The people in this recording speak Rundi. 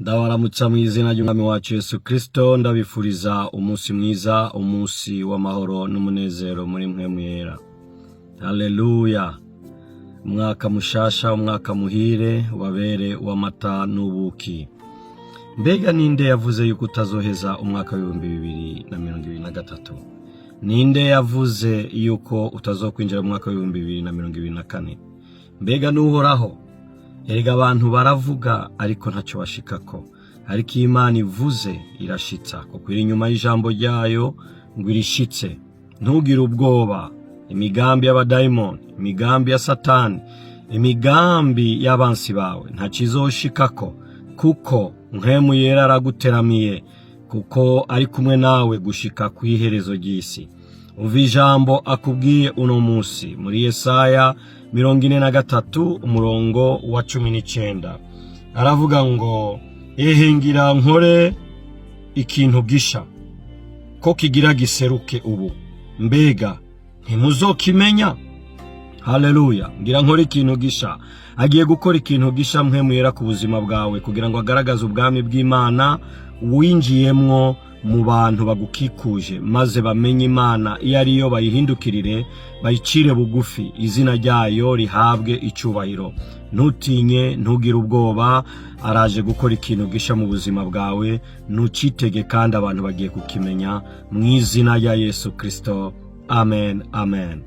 Ndabaramutsa mu izina ry'Umwami wacu Yesu Kristo, ndabifuriza umunsi mwiza, umunsi w'amahoro n'umunezero muri mwe mwera. Haleluya. Umwaka mushasha, umwaka muhire, wabere w'amata n'ubuki. Mbega ninde yavuze yuko utazoheza umwaka w'2023? Ninde yavuze yuko utazokwinjira mu mwaka w'2024? Mbega n'uhoraho? Erega abantu baravuga ariko ntacyo bashikako, ariko Imana ivuze irashitsa, kuko iri nyuma y'ijambo ryayo ngo irishitse. Ntugire ubwoba. Imigambi y'abadayimoni, imigambi ya Satani, imigambi y'abansi bawe ntakizoshikako, kuko Mpwemu Yera araguteramiye, kuko ari kumwe nawe gushika kw'iherezo ry'isi. Umva ijambo akubwiye uno munsi muri Yesaya 43 umurongo wa 19. Aravuga ngo ngira nkore ikintu gisha, ko kigira giseruke ubu, mbega ntimuzokimenya? Haleluya. Ngira nkore ikintu gisha. Agiye gukora ikintu gisha Mpwemu Yera ku buzima bwawe, kugira ngo agaragaze ubwami bw'Imana winjiyemwo mu bantu bagukikuje, maze bamenye Imana iyo ariyo, bayihindukirire, bayicire bugufi, izina ryayo rihabwe icubahiro. Ntutinye, ntugire ubwoba, araje gukora ikintu gisha mu buzima bwawe. Ntucitege, kandi abantu bagiye kukimenya mu izina rya Yesu Kristo. Amen, amen.